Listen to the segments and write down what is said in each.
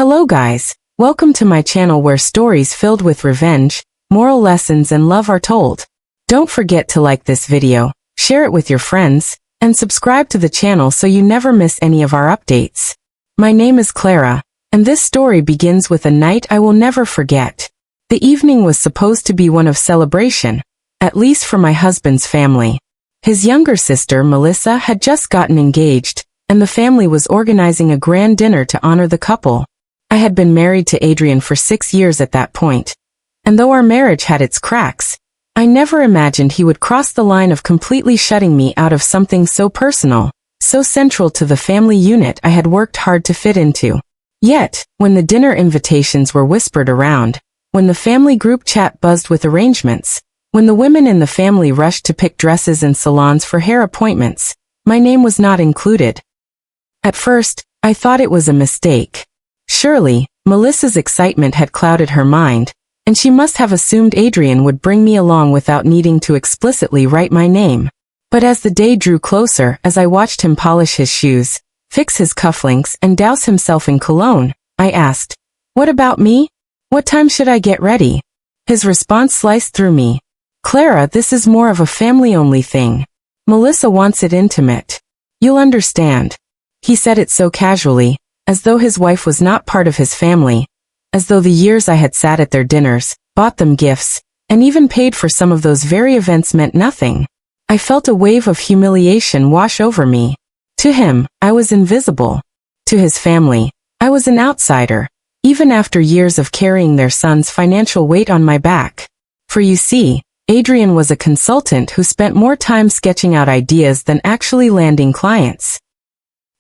Hello guys, welcome to my channel where stories filled with revenge, moral lessons and love are told. Don't forget to like this video, share it with your friends, and subscribe to the channel so you never miss any of our updates. My name is Clara, and this story begins with a night I will never forget. The evening was supposed to be one of celebration, at least for my husband's family. His younger sister, Melissa, had just gotten engaged, and the family was organizing a grand dinner to honor the couple. I had been married to Adrian for 6 years at that point, and though our marriage had its cracks, I never imagined he would cross the line of completely shutting me out of something so personal, so central to the family unit I had worked hard to fit into. Yet, when the dinner invitations were whispered around, when the family group chat buzzed with arrangements, when the women in the family rushed to pick dresses and salons for hair appointments, my name was not included. At first, I thought it was a mistake. Surely, Melissa's excitement had clouded her mind, and she must have assumed Adrian would bring me along without needing to explicitly write my name. But as the day drew closer, as I watched him polish his shoes, fix his cufflinks and douse himself in cologne, I asked, "What about me? What time should I get ready?" His response sliced through me. "Clara, this is more of a family-only thing. Melissa wants it intimate. You'll understand." He said it so casually, as though his wife was not part of his family, as though the years I had sat at their dinners, bought them gifts, and even paid for some of those very events meant nothing. I felt a wave of humiliation wash over me. To him, I was invisible. To his family, I was an outsider, even after years of carrying their son's financial weight on my back. For you see, Adrian was a consultant who spent more time sketching out ideas than actually landing clients.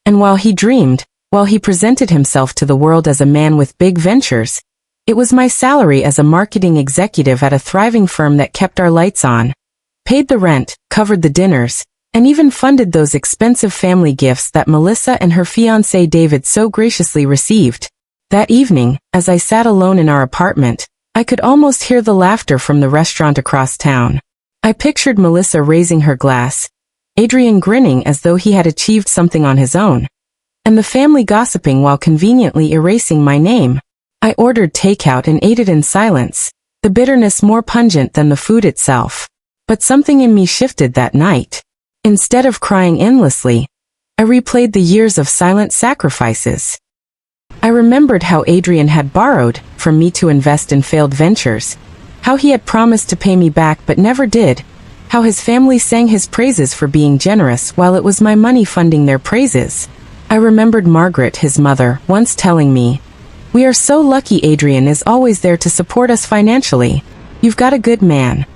And while he dreamed, while he presented himself to the world as a man with big ventures, it was my salary as a marketing executive at a thriving firm that kept our lights on, paid the rent, covered the dinners, and even funded those expensive family gifts that Melissa and her fiancé David so graciously received. That evening, as I sat alone in our apartment, I could almost hear the laughter from the restaurant across town. I pictured Melissa raising her glass, Adrian grinning as though he had achieved something on his own, and the family gossiping while conveniently erasing my name. I ordered takeout and ate it in silence, the bitterness more pungent than the food itself. But something in me shifted that night. Instead of crying endlessly, I replayed the years of silent sacrifices. I remembered how Adrian had borrowed from me to invest in failed ventures, how he had promised to pay me back but never did, how his family sang his praises for being generous while it was my money funding their praises. I remembered Margaret, his mother, once telling me, "We are so lucky Adrian is always there to support us financially. You've got a good man."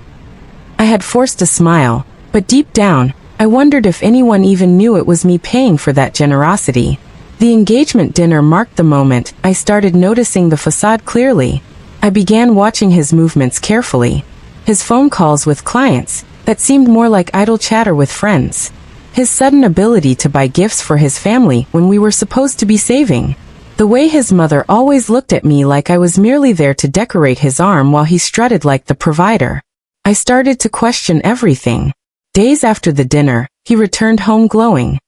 I had forced a smile, but deep down, I wondered if anyone even knew it was me paying for that generosity. The engagement dinner marked the moment I started noticing the facade clearly. I began watching his movements carefully, his phone calls with clients that seemed more like idle chatter with friends, his sudden ability to buy gifts for his family when we were supposed to be saving, the way his mother always looked at me like I was merely there to decorate his arm while he strutted like the provider. I started to question everything. Days after the dinner, he returned home glowing.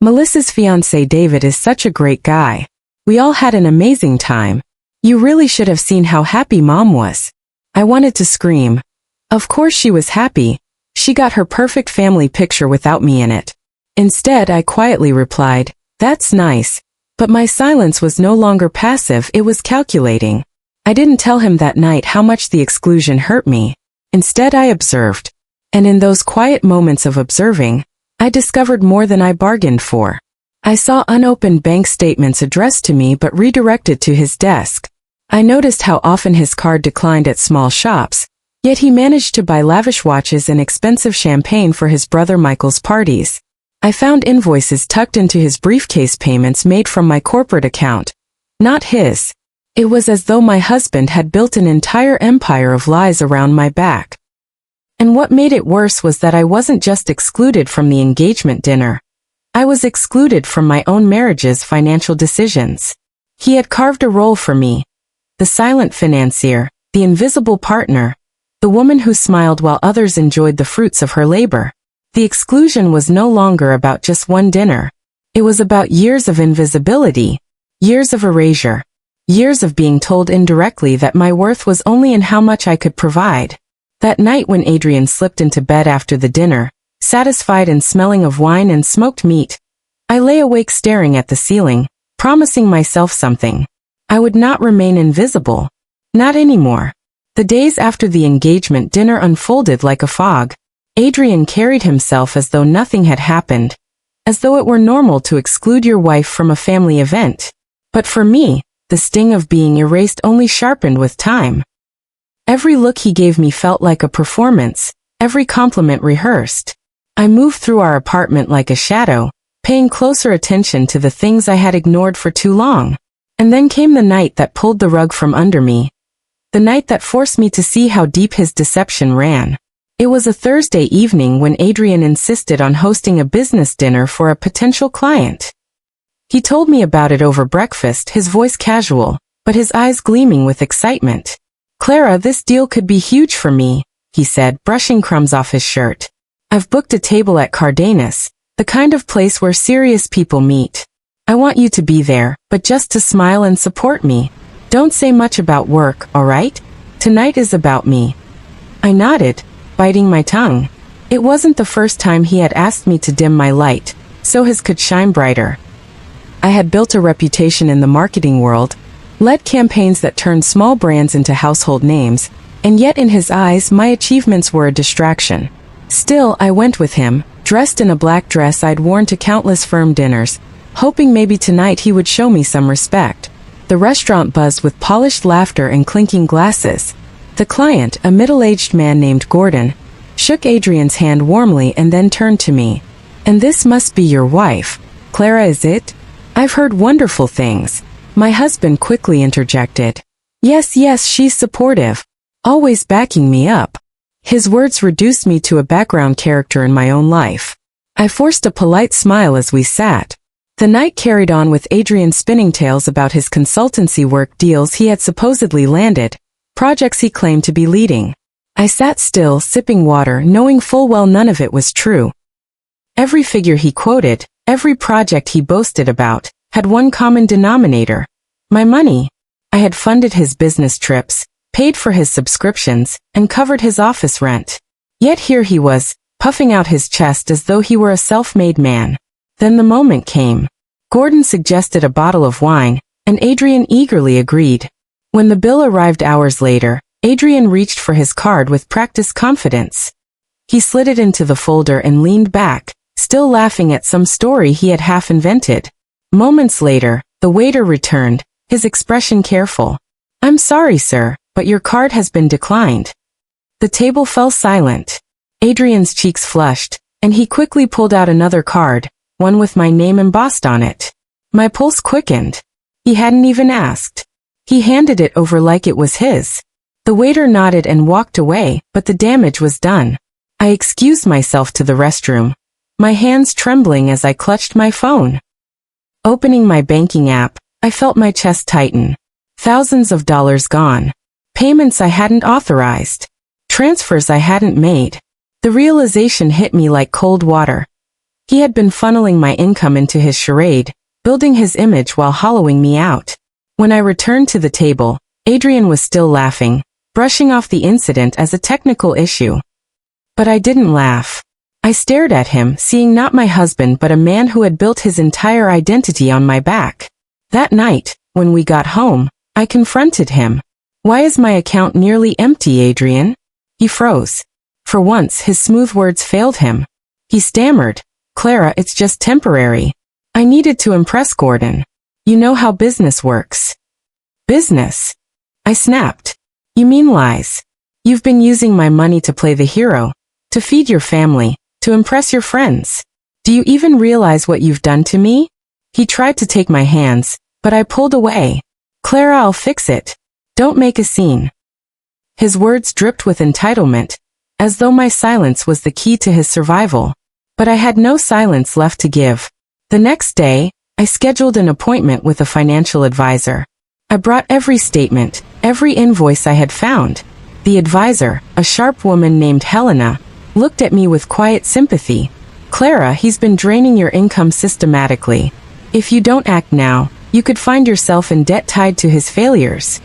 "Melissa's fiancé David is such a great guy. We all had an amazing time. You really should have seen how happy Mom was." I wanted to scream. Of course she was happy. She got her perfect family picture without me in it. Instead, I quietly replied, "That's nice." But my silence was no longer passive, it was calculating. I didn't tell him that night how much the exclusion hurt me. Instead, I observed. And in those quiet moments of observing, I discovered more than I bargained for. I saw unopened bank statements addressed to me but redirected to his desk. I noticed how often his card declined at small shops, yet he managed to buy lavish watches and expensive champagne for his brother Michael's parties. I found invoices tucked into his briefcase, payments made from my corporate account, not his. It was as though my husband had built an entire empire of lies around my back. And what made it worse was that I wasn't just excluded from the engagement dinner. I was excluded from my own marriage's financial decisions. He had carved a role for me, the silent financier, the invisible partner, the woman who smiled while others enjoyed the fruits of her labor. The exclusion was no longer about just one dinner. It was about years of invisibility, years of erasure, Years of being told indirectly that my worth was only in how much I could provide. That night when Adrian slipped into bed after the dinner, satisfied and smelling of wine and smoked meat, I lay awake staring at the ceiling, promising myself something. I would not remain invisible. Not anymore. The days after the engagement dinner unfolded like a fog. Adrian carried himself as though nothing had happened, as though it were normal to exclude your wife from a family event. But for me, the sting of being erased only sharpened with time. Every look he gave me felt like a performance, every compliment rehearsed. I moved through our apartment like a shadow, paying closer attention to the things I had ignored for too long. And then came the night that pulled the rug from under me. The night that forced me to see how deep his deception ran. It was a Thursday evening when Adrian insisted on hosting a business dinner for a potential client. He told me about it over breakfast, his voice casual, but his eyes gleaming with excitement. "Clara, this deal could be huge for me," he said, brushing crumbs off his shirt. "I've booked a table at Cardenas, the kind of place where serious people meet. I want you to be there, but just to smile and support me. Don't say much about work, all right? Tonight is about me." I nodded, biting my tongue. It wasn't the first time he had asked me to dim my light, so his could shine brighter. I had built a reputation in the marketing world, led campaigns that turned small brands into household names, and yet in his eyes my achievements were a distraction. Still, I went with him, dressed in a black dress I'd worn to countless firm dinners, hoping maybe tonight he would show me some respect. The restaurant buzzed with polished laughter and clinking glasses. The client, a middle-aged man named Gordon, shook Adrian's hand warmly and then turned to me. "And this must be your wife, Clara, is it? I've heard wonderful things." My husband quickly interjected. Yes, she's supportive. Always backing me up." His words reduced me to a background character in my own life. I forced a polite smile as we sat. The night carried on with Adrian spinning tales about his consultancy work, deals he had supposedly landed, projects he claimed to be leading. I sat still, sipping water, knowing full well none of it was true. Every figure he quoted, every project he boasted about, had one common denominator: my money. I had funded his business trips, paid for his subscriptions, and covered his office rent. Yet here he was, puffing out his chest as though he were a self-made man. Then the moment came. Gordon suggested a bottle of wine, and Adrian eagerly agreed. When the bill arrived hours later, Adrian reached for his card with practiced confidence. He slid it into the folder and leaned back, still laughing at some story he had half invented. Moments later, the waiter returned, his expression careful. "I'm sorry, sir, but your card has been declined." The table fell silent. Adrian's cheeks flushed, and he quickly pulled out another card, one with my name embossed on it. My pulse quickened. He hadn't even asked. He handed it over like it was his. The waiter nodded and walked away, but the damage was done. I excused myself to the restroom, my hands trembling as I clutched my phone. Opening my banking app, I felt my chest tighten. Thousands of dollars gone. Payments I hadn't authorized. Transfers I hadn't made. The realization hit me like cold water. He had been funneling my income into his charade, building his image while hollowing me out. When I returned to the table, Adrian was still laughing, brushing off the incident as a technical issue. But I didn't laugh. I stared at him, seeing not my husband but a man who had built his entire identity on my back. That night, when we got home, I confronted him. "Why is my account nearly empty, Adrian?" He froze. For once, his smooth words failed him. He stammered, "Clara, it's just temporary. I needed to impress Gordon. You know how business works." "Business?" I snapped. "You mean lies. You've been using my money to play the hero, to feed your family, to impress your friends. Do you even realize what you've done to me?" He tried to take my hands, but I pulled away. "Clara, I'll fix it. Don't make a scene." His words dripped with entitlement, as though my silence was the key to his survival. But I had no silence left to give. The next day, I scheduled an appointment with a financial advisor. I brought every statement, every invoice I had found. The advisor, a sharp woman named Helena, looked at me with quiet sympathy. "Clara, he's been draining your income systematically. If you don't act now, You could find yourself in debt tied to his failures."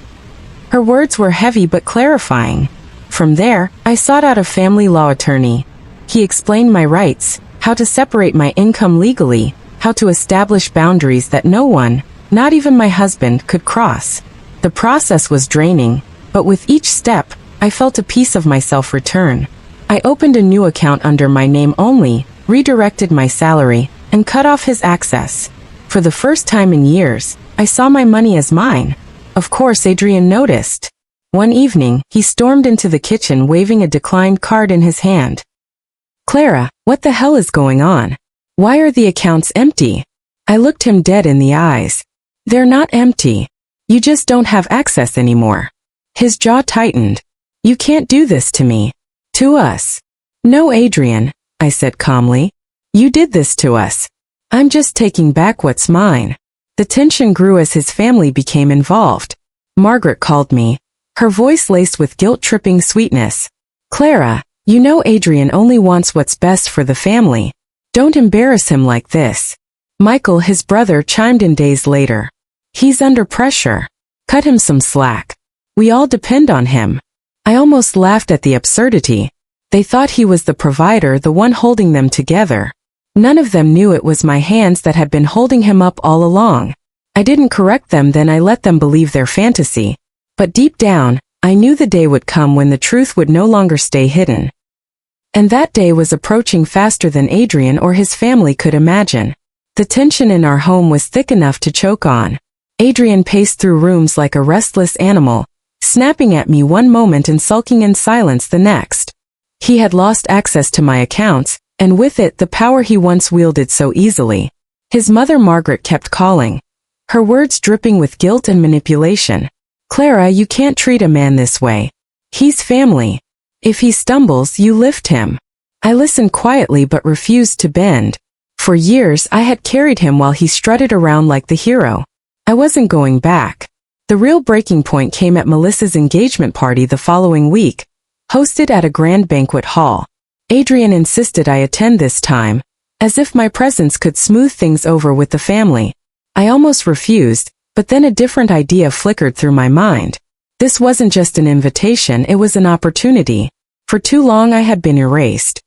Her words were heavy but clarifying. From there, I sought out a family law attorney. He explained my rights, how to separate my income legally, how to establish boundaries that no one, not even my husband, could cross. The process was draining, but with each step, I felt a piece of myself return. I opened a new account under my name only, redirected my salary, and cut off his access. For the first time in years, I saw my money as mine. Of course, Adrian noticed. One evening, he stormed into the kitchen waving a declined card in his hand. "Clara, what the hell is going on? Why are the accounts empty?" I looked him dead in the eyes. "They're not empty. You just don't have access anymore." His jaw tightened. "You can't do this to me. To us." "No, Adrian," I said calmly. "You did this to us. I'm just taking back what's mine." The tension grew as his family became involved. Margaret called me, her voice laced with guilt-tripping sweetness. "Clara, you know Adrian only wants what's best for the family. Don't embarrass him like this." Michael, his brother, chimed in days later. "He's under pressure. Cut him some slack. We all depend on him." I almost laughed at the absurdity. They thought he was the provider, the one holding them together. None of them knew it was my hands that had been holding him up all along. I didn't correct them then. I let them believe their fantasy. But deep down, I knew the day would come when the truth would no longer stay hidden. And that day was approaching faster than Adrian or his family could imagine. The tension in our home was thick enough to choke on. Adrian paced through rooms like a restless animal, snapping at me one moment and sulking in silence the next. He had lost access to my accounts, and with it the power he once wielded so easily. His mother Margaret kept calling, her words dripping with guilt and manipulation. "Clara, you can't treat a man this way. He's family. If he stumbles, you lift him." I listened quietly but refused to bend. For years I had carried him while he strutted around like the hero. I wasn't going back. The real breaking point came at Melissa's engagement party the following week, hosted at a grand banquet hall. Adrian insisted I attend this time, as if my presence could smooth things over with the family. I almost refused, but then a different idea flickered through my mind. This wasn't just an invitation, it was an opportunity. For too long I had been erased.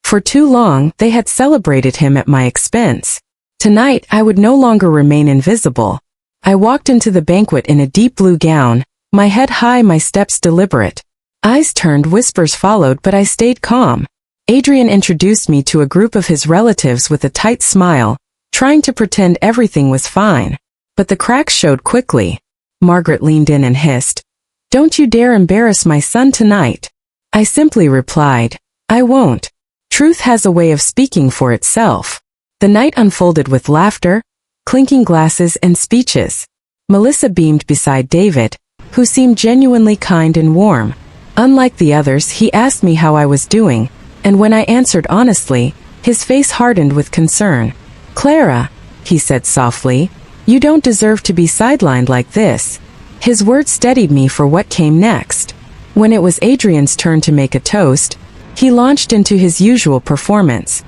For too long, they had celebrated him at my expense. Tonight, I would no longer remain invisible. I walked into the banquet in a deep blue gown, my head high, my steps deliberate. Eyes turned, whispers followed, but I stayed calm. Adrian introduced me to a group of his relatives with a tight smile, trying to pretend everything was fine. But the cracks showed quickly. Margaret leaned in and hissed, "Don't you dare embarrass my son tonight." I simply replied, "I won't." Truth has a way of speaking for itself. The night unfolded with laughter, clinking glasses, and speeches. Melissa beamed beside David, who seemed genuinely kind and warm. Unlike the others, he asked me how I was doing, and when I answered honestly, his face hardened with concern. "Clara," he said softly, "you don't deserve to be sidelined like this." His words steadied me for what came next. When it was Adrian's turn to make a toast, he launched into his usual performance.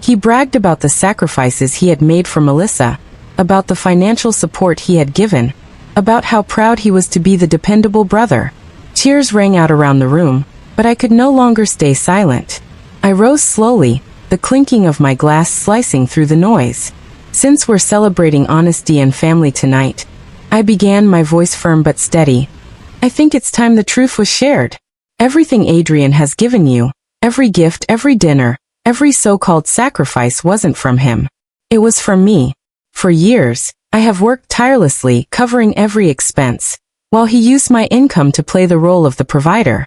He bragged about the sacrifices he had made for Melissa, about the financial support he had given, about how proud he was to be the dependable brother. Cheers rang out around the room, but I could no longer stay silent. I rose slowly, the clinking of my glass slicing through the noise. "Since we're celebrating honesty and family tonight," I began, my voice firm but steady, "I think it's time the truth was shared. Everything Adrian has given you, every gift, every dinner, every so-called sacrifice wasn't from him. It was from me. For years, I have worked tirelessly, covering every expense, while he used my income to play the role of the provider."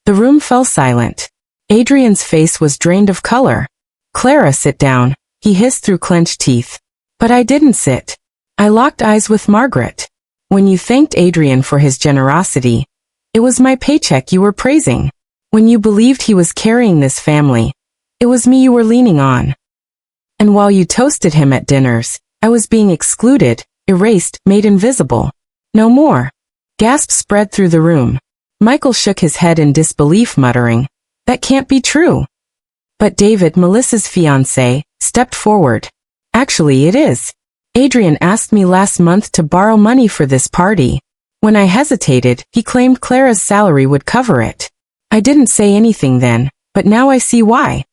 The room fell silent. Adrian's face was drained of color. "Clara, sit down," he hissed through clenched teeth. But I didn't sit. I locked eyes with Margaret. "When you thanked Adrian for his generosity, it was my paycheck you were praising. When you believed he was carrying this family, it was me you were leaning on. And while you toasted him at dinners, I was being excluded, erased, made invisible. No more." Gasps spread through the room. Michael shook his head in disbelief, muttering, "That can't be true." But David, Melissa's fiancé, stepped forward. "Actually, it is. Adrian asked me last month to borrow money for this party. When I hesitated, he claimed Clara's salary would cover it. I didn't say anything then, but now I see why.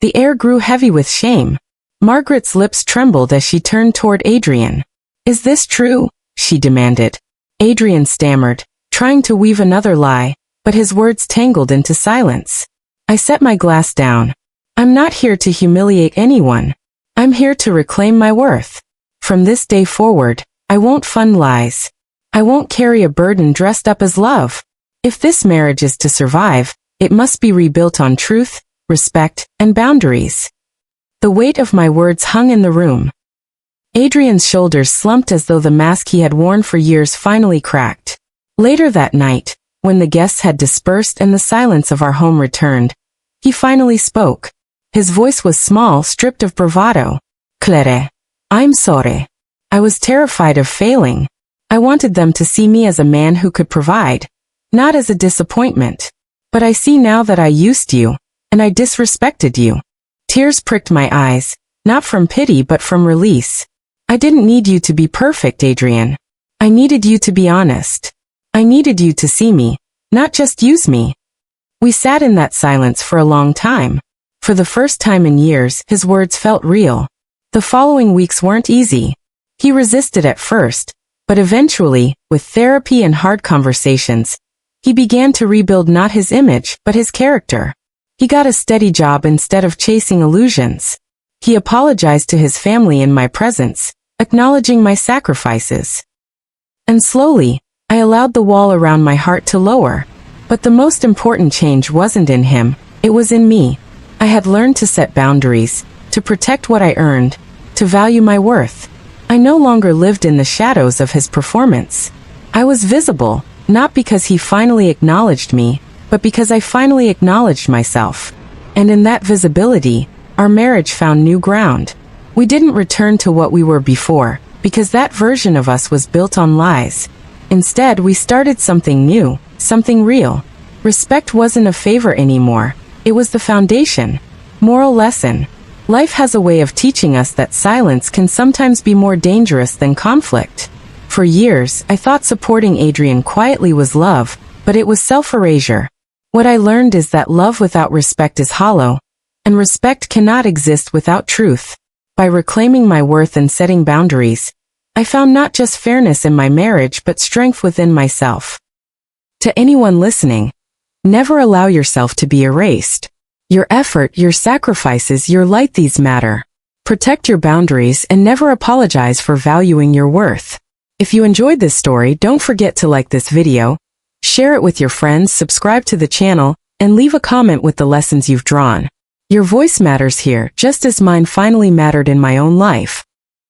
The air grew heavy with shame. Margaret's lips trembled as she turned toward Adrian. Is this true? She demanded. Adrian stammered, trying to weave another lie, but his words tangled into silence. I set my glass down. I'm not here to humiliate anyone. I'm here to reclaim my worth. From this day forward, I won't fund lies. I won't carry a burden dressed up as love. If this marriage is to survive, it must be rebuilt on truth, respect, and boundaries. The weight of my words hung in the room. Adrian's shoulders slumped as though the mask he had worn for years finally cracked. Later that night, when the guests had dispersed and the silence of our home returned, he finally spoke. His voice was small, stripped of bravado. Claire, I'm sorry. I was terrified of failing. I wanted them to see me as a man who could provide, not as a disappointment. But I see now that I used you, and I disrespected you. Tears pricked my eyes, not from pity but from release. I didn't need you to be perfect, Adrian. I needed you to be honest. I needed you to see me, not just use me. We sat in that silence for a long time. For the first time in years, his words felt real. The following weeks weren't easy. He resisted at first, but eventually, with therapy and hard conversations, he began to rebuild not his image, but his character. He got a steady job instead of chasing illusions. He apologized to his family in my presence, acknowledging my sacrifices. And slowly, I allowed the wall around my heart to lower. But the most important change wasn't in him, it was in me. I had learned to set boundaries, to protect what I earned, to value my worth. I no longer lived in the shadows of his performance. I was visible, not because he finally acknowledged me, but because I finally acknowledged myself. And in that visibility, our marriage found new ground. We didn't return to what we were before, because that version of us was built on lies. Instead, we started something new, something real. Respect wasn't a favor anymore, it was the foundation. Moral lesson. Life has a way of teaching us that silence can sometimes be more dangerous than conflict. For years, I thought supporting Adrian quietly was love, but it was self-erasure. What I learned is that love without respect is hollow, and respect cannot exist without truth. By reclaiming my worth and setting boundaries, I found not just fairness in my marriage but strength within myself. To anyone listening, never allow yourself to be erased. Your effort, your sacrifices, your light, these matter. Protect your boundaries and never apologize for valuing your worth. If you enjoyed this story, don't forget to like this video, share it with your friends, subscribe to the channel, and leave a comment with the lessons you've drawn. Your voice matters here, just as mine finally mattered in my own life.